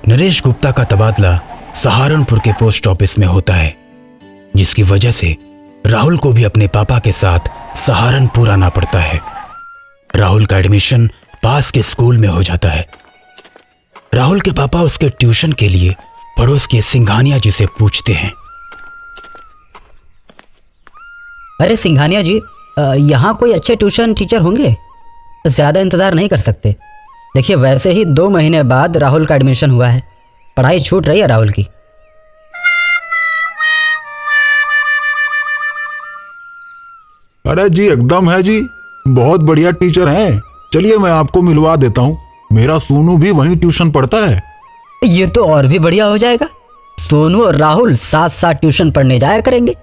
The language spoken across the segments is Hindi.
नरेश गुप्ता का तबादला सहारनपुर के पोस्ट ऑफिस में होता है, जिसकी वजह से राहुल को भी अपने पापा के साथ सहारनपुर आना पड़ता है। राहुल का एडमिशन पास के स्कूल में हो जाता है। राहुल के पापा उसके ट्यूशन के लिए पड़ोस के सिंघानिया जी से पूछते हैं। अरे सिंघानिया जी, यहाँ कोई अच्छे ट्यूशन टीचर होंगे? ज़्यादा इंतज़ार नहीं कर सकते। देखिए, वैसे ही 2 महीने बाद राहुल का एडमिशन हुआ है, पढ़ाई छूट रही है राहुल की। अरे जी, एकदम है जी, बहुत बढ़िया टीचर हैं। चलिए मैं आपको मिलवा देता हूँ। मेरा सोनू भी वहीं ट्यूशन पढ़ता है। ये तो और भी बढ़िया हो जाएगा। सोनू और राहुल साथ साथ ट्यूशन पढ़ने जाया करेंगे।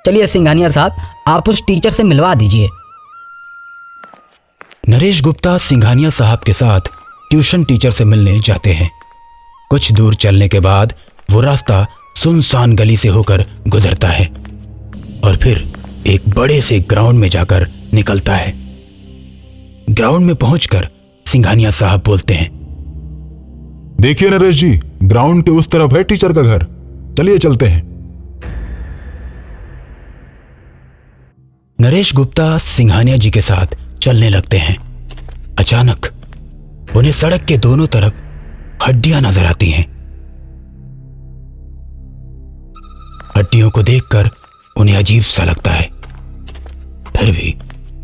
चलिए सिंघानिया साहब, आप उस टीचर से मिलवा दीजिए। नरेश गुप्ता सिंघानिया साहब के साथ ट्यूशन टीचर से मिलने जाते हैं। कुछ दूर चलने के बाद वो रास्ता सुनसान गली से होकर गुजरता है और फिर एक बड़े से ग्राउंड में जाकर निकलता है। ग्राउंड में पहुंचकर सिंघानिया साहब बोलते हैं, देखिए नरेश जी, ग्राउंड के उस तरफ है टीचर का घर। चलिए चलते हैं। नरेश गुप्ता सिंघानिया जी के साथ चलने लगते हैं। अचानक उन्हें सड़क के दोनों तरफ हड्डियां नजर आती हैं। हड्डियों को देखकर उन्हें अजीब सा लगता है। फिर भी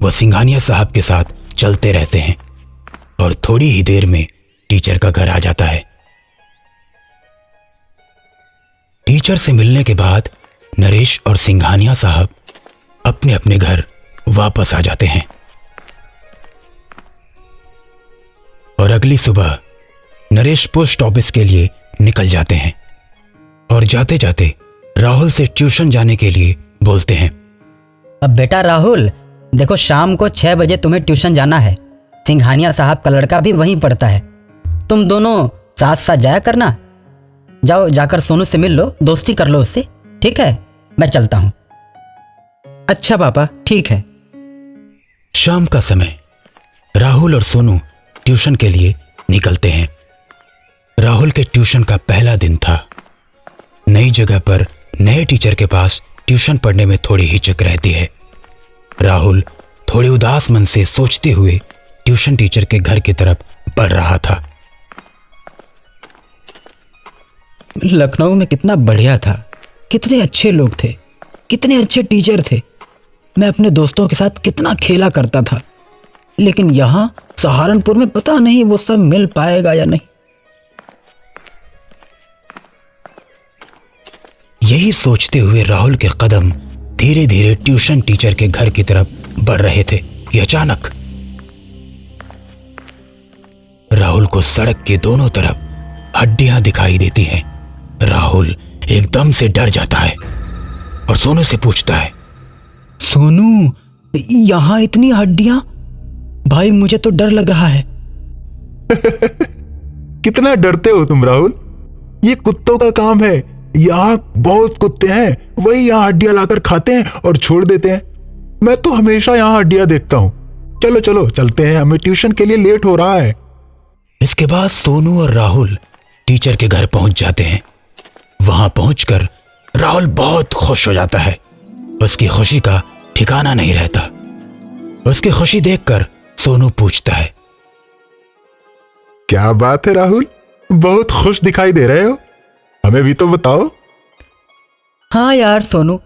वह सिंघानिया साहब के साथ चलते रहते हैं और थोड़ी ही देर में टीचर का घर आ जाता है। टीचर से मिलने के बाद नरेश और सिंघानिया साहब अपने अपने घर वापस आ जाते हैं और अगली सुबह नरेश पोस्ट ऑफिस के लिए निकल जाते हैं और जाते जाते राहुल से ट्यूशन जाने के लिए बोलते हैं। अब बेटा राहुल, देखो शाम को 6 बजे तुम्हें ट्यूशन जाना है। सिंघानिया साहब का लड़का भी वहीं पढ़ता है। तुम दोनों साथ साथ जाया करना। जाओ, जाकर सोनू से मिल लो, दोस्ती कर लो उससे। ठीक है, मैं चलता हूँ। अच्छा पापा, ठीक है। शाम का समय राहुल और सोनू ट्यूशन के लिए निकलते हैं। राहुल के ट्यूशन का पहला दिन था। नई जगह पर नए टीचर के पास ट्यूशन पढ़ने में थोड़ी हिचक रहती है। राहुल थोड़े उदास मन से सोचते हुए ट्यूशन टीचर के घर की तरफ बढ़ रहा था। लखनऊ में कितना बढ़िया था, कितने अच्छे लोग थे, कितने अच्छे टीचर थे। मैं अपने दोस्तों के साथ कितना खेला करता था, लेकिन यहाँ सहारनपुर में पता नहीं वो सब मिल पाएगा या नहीं। यही सोचते हुए राहुल के कदम धीरे धीरे ट्यूशन टीचर के घर की तरफ बढ़ रहे थे कि अचानक राहुल को सड़क के दोनों तरफ हड्डियां दिखाई देती हैं। राहुल एकदम से डर जाता है और सोनू से पूछता है, सोनू, यहाँ इतनी हड्डियां? भाई मुझे तो डर लग रहा है। कितना डरते हो तुम राहुल? ये कुत्तों का काम है। यहाँ बहुत कुत्ते हैं, वही यहाँ हड्डियां लाकर खाते हैं और छोड़ देते हैं। मैं तो हमेशा यहाँ हड्डियां देखता हूँ। चलो चलो चलते हैं, हमें ट्यूशन के लिए लेट हो रहा है। इसके बाद सोनू और राहुल टीचर के घर पहुंच जाते हैं। वहां पहुंचकर राहुल बहुत खुश हो जाता है। उसकी खुशी का ठिकाना नहीं रहता। उसकी खुशी देखकर सोनू पूछता है, क्या बात है राहुल, बहुत खुश दिखाई दे रहे हो। हमें भी तो बताओ। हाँ यार सोनू,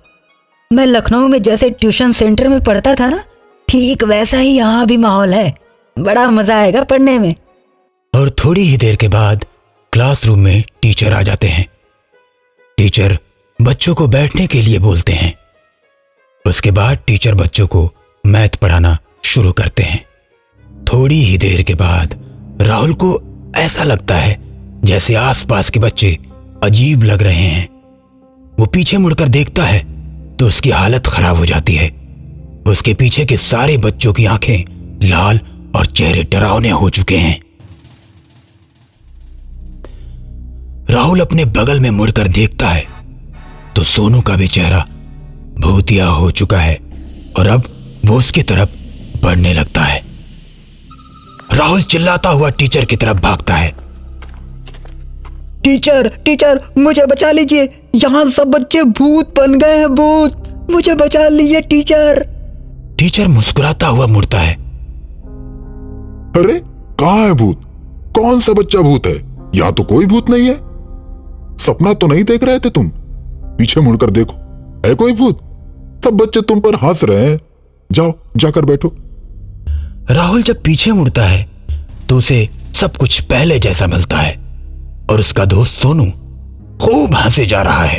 मैं लखनऊ में जैसे ट्यूशन सेंटर में पढ़ता था ना, ठीक वैसा ही यहाँ भी माहौल है। बड़ा मजा आएगा पढ़ने में। और थोड़ी ही देर के बाद क्लासरूम में टीचर आ जाते हैं। टीचर बच्चों को बैठने के लिए बोलते हैं। उसके बाद टीचर बच्चों को मैथ पढ़ाना शुरू करते हैं। थोड़ी ही देर के बाद राहुल को ऐसा लगता है जैसे आसपास के बच्चे अजीब लग रहे हैं। वो पीछे मुड़कर देखता है तो उसकी हालत खराब हो जाती है। उसके पीछे के सारे बच्चों की आंखें लाल और चेहरे डरावने हो चुके हैं। राहुल अपने बगल में मुड़कर देखता है तो सोनू का भी चेहरा भूतिया हो चुका है और अब वो उसकी तरफ बढ़ने लगता है। राहुल चिल्लाता हुआ टीचर की तरफ भागता है। टीचर टीचर मुझे बचा लीजिए, यहाँ सब बच्चे भूत बन गए हैं, भूत, मुझे बचा लीजिए टीचर। टीचर मुस्कुराता हुआ मुड़ता है। अरे कहाँ है भूत? कौन सा बच्चा भूत है? यहाँ तो कोई भूत नहीं है। सपना तो नहीं देख रहे थे तुम? पीछे मुड़कर देखो, है कोई भूत? सब बच्चे तुम पर हंस रहे हैं। जाओ जाकर बैठो। राहुल जब पीछे मुड़ता है तो उसे सब कुछ पहले जैसा मिलता है और उसका दोस्त सोनू खूब हंसे जा रहा है।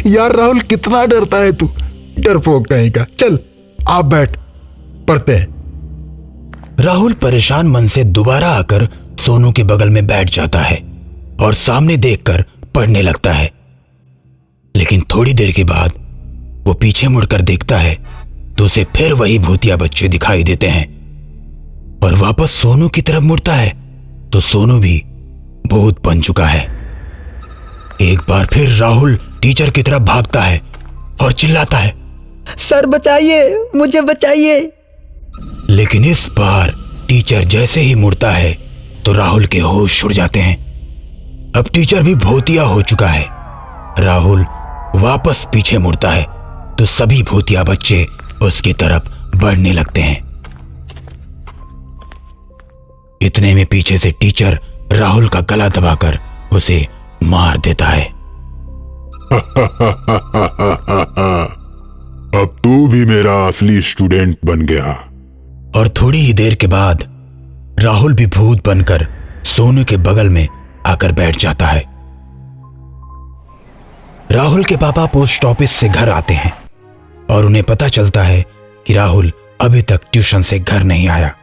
यार राहुल, कितना डरता है तू, डरपोक कहीं का। चल आप बैठ, पढ़ते हैं। राहुल परेशान मन से दोबारा आकर सोनू के बगल में बैठ जाता है और सामने देखकर पढ़ने लगता है। लेकिन थोड़ी देर के बाद वो पीछे मुड़कर देखता है तो उसे फिर वही भूतिया बच्चे दिखाई देते हैं और वापस सोनू की तरफ मुड़ता है तो सोनू भी भूत बन चुका है। एक बार फिर राहुल टीचर की तरफ भागता है और चिल्लाता है, सर बचाइए, मुझे बचाइए। लेकिन इस बार टीचर जैसे ही मुड़ता है तो राहुल के होश उड़ जाते हैं। अब टीचर भी भूतिया हो चुका है। राहुल वापस पीछे मुड़ता है तो सभी भूतिया बच्चे उसकी तरफ बढ़ने लगते हैं। इतने में पीछे से टीचर राहुल का गला दबाकर उसे मार देता है। अब तू भी मेरा असली स्टूडेंट बन गया। और थोड़ी ही देर के बाद राहुल भी भूत बनकर सोनू के बगल में आकर बैठ जाता है। राहुल के पापा पोस्ट ऑफिस से घर आते हैं और उन्हें पता चलता है कि राहुल अभी तक ट्यूशन से घर नहीं आया,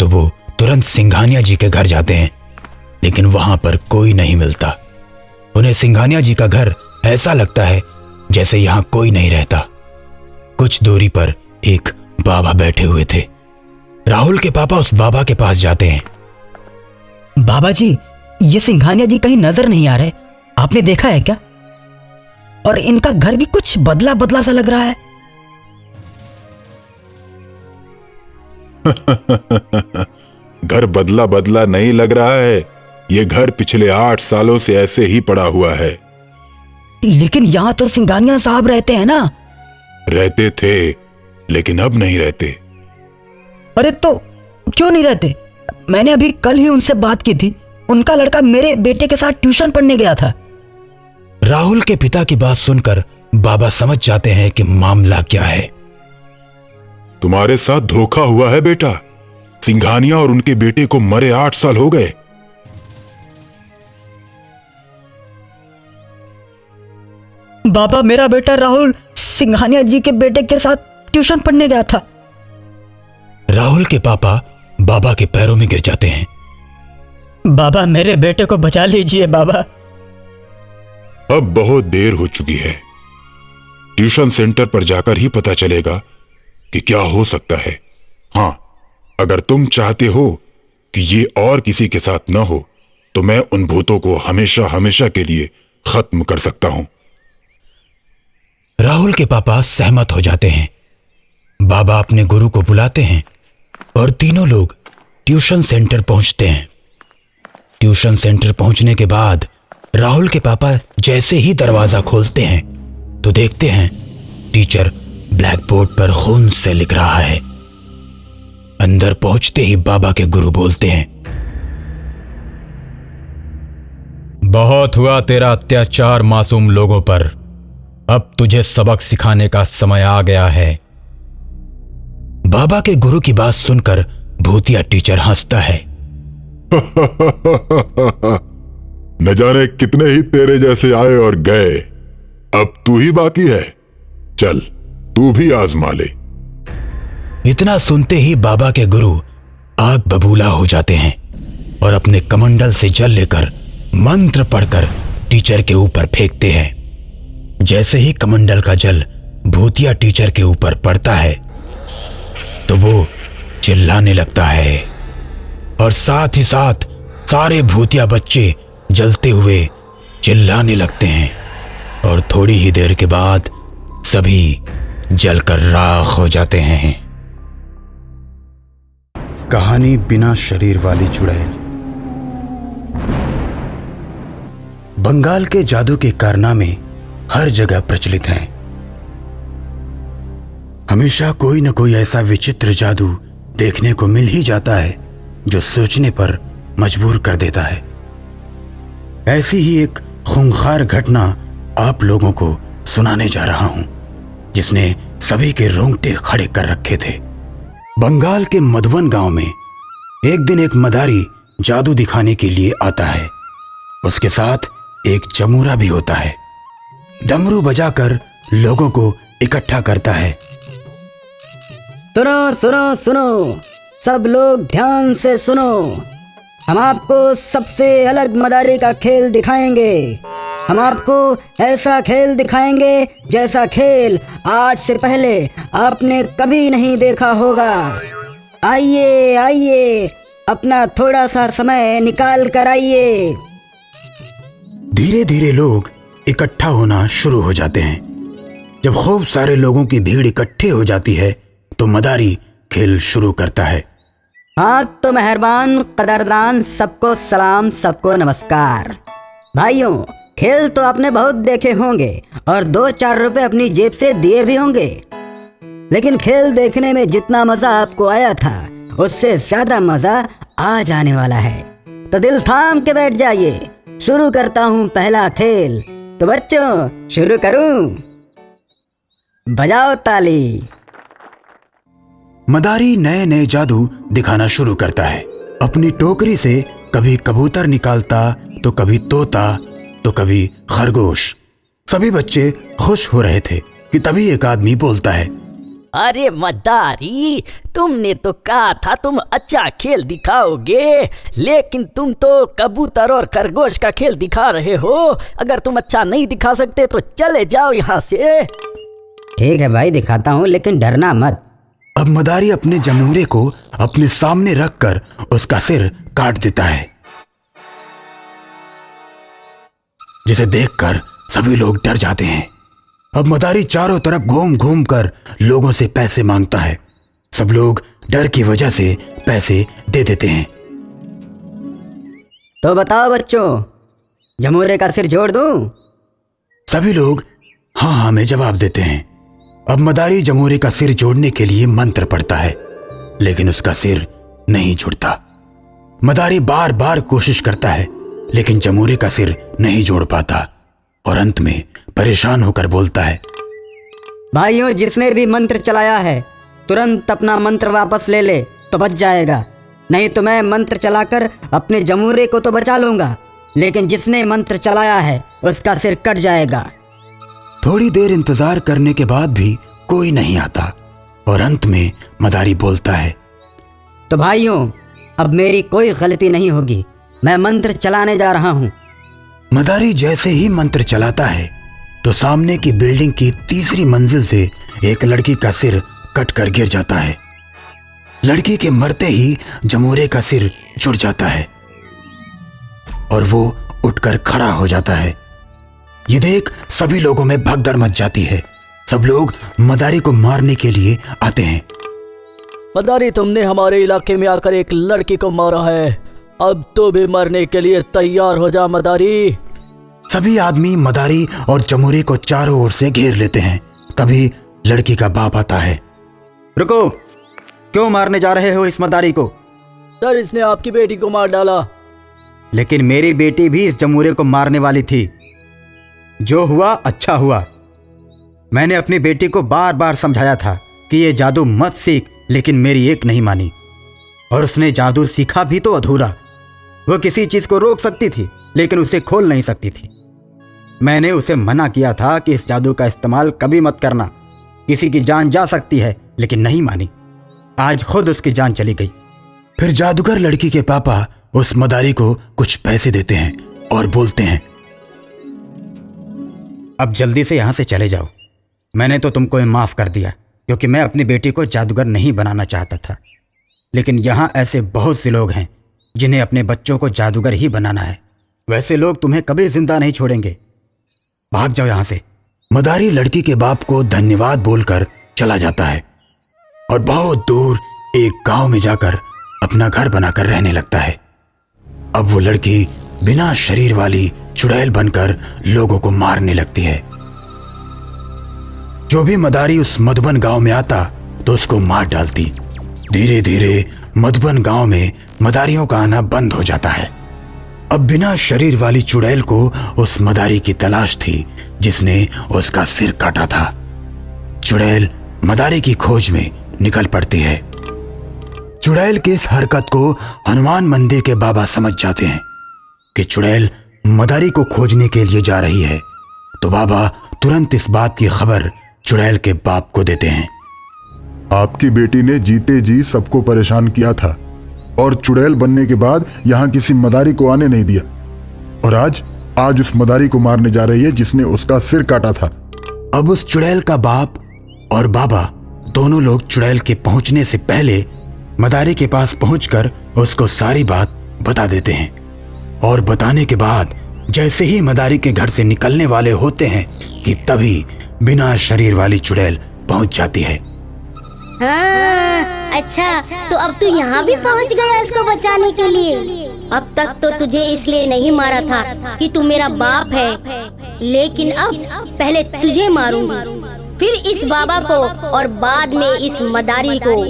तो वो तुरंत सिंघानिया जी के घर जाते हैं। लेकिन वहां पर कोई नहीं मिलता। उन्हें सिंघानिया जी का घर ऐसा लगता है जैसे यहां कोई नहीं रहता। कुछ दूरी पर एक बाबा बैठे हुए थे। राहुल के पापा उस बाबा के पास जाते हैं। बाबा जी, ये सिंघानिया जी कहीं नजर नहीं आ रहे, आपने देखा है क्या? और इनका घर भी कुछ बदला बदला सा लग रहा है। घर बदला बदला नहीं लग रहा है, ये घर पिछले 8 सालों से ऐसे ही पड़ा हुआ है। लेकिन यहाँ तो सिंघानिया साहब रहते हैं ना? रहते थे, लेकिन अब नहीं रहते। अरे तो क्यों नहीं रहते? मैंने अभी कल ही उनसे बात की थी, उनका लड़का मेरे बेटे के साथ ट्यूशन पढ़ने गया था। राहुल के पिता की बात सुनकर बाबा समझ जाते हैं कि मामला क्या है। तुम्हारे साथ धोखा हुआ है बेटा। सिंघानिया और उनके बेटे को मरे 8 साल हो गए। बाबा, मेरा बेटा राहुल सिंघानिया जी के बेटे के साथ ट्यूशन पढ़ने गया था। राहुल के पापा बाबा के पैरों में गिर जाते हैं। बाबा, मेरे बेटे को बचा लीजिए बाबा। अब बहुत देर हो चुकी है। ट्यूशन सेंटर पर जाकर ही पता चलेगा कि क्या हो सकता है। हाँ, अगर तुम चाहते हो कि ये और किसी के साथ न हो तो मैं उन भूतों को हमेशा हमेशा के लिए खत्म कर सकता हूं। राहुल के पापा सहमत हो जाते हैं। बाबा अपने गुरु को बुलाते हैं और तीनों लोग ट्यूशन सेंटर पहुंचते हैं। ट्यूशन सेंटर पहुंचने के बाद राहुल के पापा जैसे ही दरवाजा खोलते हैं तो देखते हैं टीचर ब्लैक बोर्ड पर खून से लिख रहा है। अंदर पहुंचते ही बाबा के गुरु बोलते हैं, बहुत हुआ तेरा अत्याचार मासूम लोगों पर, अब तुझे सबक सिखाने का समय आ गया है। बाबा के गुरु की बात सुनकर भूतिया टीचर हंसता है। न जाने कितने ही तेरे जैसे आए और गए, अब तू ही बाकी है। चल तू भी आजमा ले। इतना सुनते ही बाबा के गुरु आग बबूला हो जाते हैं और अपने कमंडल से जल लेकर मंत्र पढ़कर टीचर के ऊपर फेंकते हैं। जैसे ही कमंडल का जल भूतिया टीचर के ऊपर पड़ता है तो वो चिल्लाने लगता है और साथ ही साथ सारे भूतिया बच्चे जलते हुए चिल्लाने लगते हैं और थोड़ी ही देर के बाद सभी जलकर राख हो जाते हैं। कहानी बिना शरीर वाली चुड़ैल। बंगाल के जादू के कारनामे हर जगह प्रचलित हैं। हमेशा कोई न कोई ऐसा विचित्र जादू देखने को मिल ही जाता है जो सोचने पर मजबूर कर देता है। ऐसी ही एक खूंखार घटना आप लोगों को सुनाने जा रहा हूं, जिसने सभी के रोंगटे खड़े कर रखे थे। बंगाल के मधुबन गांव में एक दिन एक मदारी जादू दिखाने के लिए आता है। उसके साथ एक जमूरा भी होता है। डमरू बजाकर लोगों को इकट्ठा करता है। सुनो सुनो सुनो, सब लोग ध्यान से सुनो। हम आपको सबसे अलग मदारी का खेल दिखाएंगे। हम आपको ऐसा खेल दिखाएंगे जैसा खेल आज से पहले आपने कभी नहीं देखा होगा। आइए आइए, अपना थोड़ा सा समय निकाल कर आइए। धीरे धीरे लोग इकट्ठा होना शुरू हो जाते हैं। जब खूब सारे लोगों की भीड़ इकट्ठी हो जाती है तो मदारी खेल शुरू करता है। हाँ तो मेहरबान कदरदान, सबको सलाम, सबको नमस्कार। भाइयों, खेल तो आपने बहुत देखे होंगे और 2-4 रुपए अपनी जेब से दिए भी होंगे, लेकिन खेल देखने में जितना मजा आपको आया था उससे ज्यादा मजा आज आने वाला है। तो दिल थाम के बैठ जाइए, शुरू करता हूँ पहला खेल। तो बच्चों, शुरू करूं? बजाओ ताली। मदारी नए नए जादू दिखाना शुरू करता है। अपनी टोकरी से कभी कबूतर निकालता, तो कभी तोता, तो कभी खरगोश। सभी बच्चे खुश हो रहे थे कि तभी एक आदमी बोलता है, अरे मदारी, तुमने तो कहा था तुम अच्छा खेल दिखाओगे, लेकिन तुम तो कबूतर और खरगोश का खेल दिखा रहे हो। अगर तुम अच्छा नहीं दिखा सकते तो चले जाओ यहाँ से। ठीक है भाई, दिखाता हूँ, लेकिन डरना मत। अब मदारी अपने जमूरे को अपने सामने रखकर उसका सिर काट देता है, जिसे देखकर सभी लोग डर जाते हैं। अब मदारी चारों तरफ घूम घूम कर लोगों से पैसे मांगता है। सब लोग डर की वजह से पैसे दे देते हैं। तो बताओ बच्चों, जमूरे का सिर जोड़ दूं? सभी लोग हाँ हाँ में जवाब देते हैं। अब मदारी जमूरे का सिर जोड़ने के लिए मंत्र पढ़ता है, लेकिन उसका सिर नहीं जुड़ता। मदारी बार बार कोशिश करता है, लेकिन जमूरे का सिर नहीं जोड़ पाता और अंत में परेशान होकर बोलता है, भाइयों, जिसने भी मंत्र चलाया है तुरंत अपना मंत्र वापस ले ले तो बच जाएगा, नहीं तो मैं मंत्र चलाकर अपने जमूरे को तो बचा लूंगा, लेकिन जिसने मंत्र चलाया है उसका सिर कट जाएगा। थोड़ी देर इंतजार करने के बाद भी कोई नहीं आता और अंत में मदारी बोलता है, तो भाइयों, अब मेरी कोई गलती नहीं होगी, मैं मंत्र चलाने जा रहा हूँ। मदारी जैसे ही मंत्र चलाता है तो सामने की बिल्डिंग की तीसरी मंजिल से एक लड़की का सिर कट कर गिर जाता है। लड़की के मरते ही जमूरे का सिर जुड़ जाता है और वो उठकर खड़ा हो जाता है। ये देख सभी लोगों में भगदड़ मच जाती है। सब लोग मदारी को मारने के लिए आते हैं। मदारी, तुमने हमारे इलाके में आकर एक लड़की को मारा है, अब तो भी मरने के लिए तैयार हो जा मदारी। सभी आदमी मदारी और जमूरे को चारों ओर से घेर लेते हैं। तभी लड़की का बाप आता है। रुको, क्यों मारने जा रहे हो इस मदारी को? सर, इसने आपकी बेटी को मार डाला। लेकिन मेरी बेटी भी इस जमूरे को मारने वाली थी। जो हुआ अच्छा हुआ। मैंने अपनी बेटी को बार बार समझाया था कि ये जादू मत सीख, लेकिन मेरी एक नहीं मानी और उसने जादू सीखा भी तो अधूरा। वो किसी चीज को रोक सकती थी लेकिन उसे खोल नहीं सकती थी। मैंने उसे मना किया था कि इस जादू का इस्तेमाल कभी मत करना, किसी की जान जा सकती है, लेकिन नहीं मानी। आज खुद उसकी जान चली गई। फिर जादूगर लड़की के पापा उस मदारी को कुछ पैसे देते हैं और बोलते हैं, अब जल्दी से यहां से चले जाओ। मैंने तो तुमको माफ कर दिया क्योंकि मैं अपनी बेटी को जादूगर नहीं बनाना चाहता था, लेकिन यहाँ ऐसे बहुत से लोग हैं जिन्हें अपने बच्चों को जादूगर ही बनाना है। वैसे लोग तुम्हें कभी जिंदा नहीं छोड़ेंगे। भाग जाओ यहाँ से। मदारी लड़की के बाप को धन्यवाद बोलकर चला जाता है और बहुत दूर एक गांव में जाकर अपना घर बनाकर रहने लगता है। अब वो लड़की बिना शरीर वाली चुड़ैल बनकर लोगों को मारने लगती है। जो भी मदारी उस मधुबन गांव में आता तो उसको मार डालती। धीरे धीरे मधुबन गांव में मदारियों का आना बंद हो जाता है। अब बिना शरीर वाली चुड़ैल को उस मदारी की तलाश थी जिसने उसका सिर काटा था। चुड़ैल मदारी की खोज में निकल पड़ती है। चुड़ैल की इस हरकत को हनुमान मंदिर के बाबा समझ जाते हैं कि चुड़ैल मदारी को खोजने के लिए जा रही है, तो बाबा तुरंत इस बात की खबर चुड़ैल के बाप को देते हैं। आपकी बेटी ने जीते जी सबको परेशान किया था और चुड़ैल बनने के बाद यहाँ किसी मदारी को आने नहीं दिया, और आज उस मदारी को मारने जा रही है जिसने उसका सिर काटा था। अब उस चुड़ैल का बाप और बाबा दोनों लोग चुड़ैल के पहुंचने से पहले मदारी के पास पहुंचकर उसको सारी बात बता देते हैं, और बताने के बाद जैसे ही मदारी के घर से निकलने वाले होते हैं कि तभी बिना शरीर वाली चुड़ैल पहुंच जाती है। हाँ, अच्छा तो अब तू यहाँ भी पहुँच गया इसको बचाने के लिए। अब तक तो तुझे इसलिए नहीं मारा था कि तू मेरा बाप है, लेकिन अब पहले तुझे मारूंगी, फिर इस बाबा को और बाद में इस मदारी को।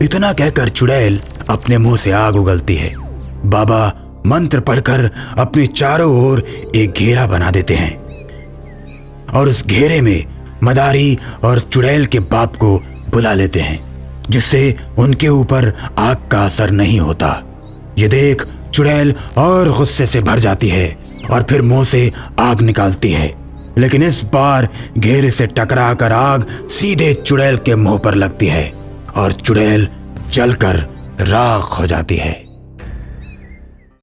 इतना कहकर चुड़ैल अपने मुंह से आग उगलती है। बाबा मंत्र पढ़कर अपने चारों ओर एक घेरा बना देते हैं और उस घेरे में मदारी और चुड़ैल के बाप को बुला लेते हैं, जिससे उनके ऊपर आग का असर नहीं होता। ये देख चुड़ैल और गुस्से से भर जाती है और फिर मुंह से आग निकालती है, लेकिन इस बार घेरे से टकराकर आग सीधे चुड़ैल के मुंह पर लगती है और चुड़ैल जलकर राख हो जाती है।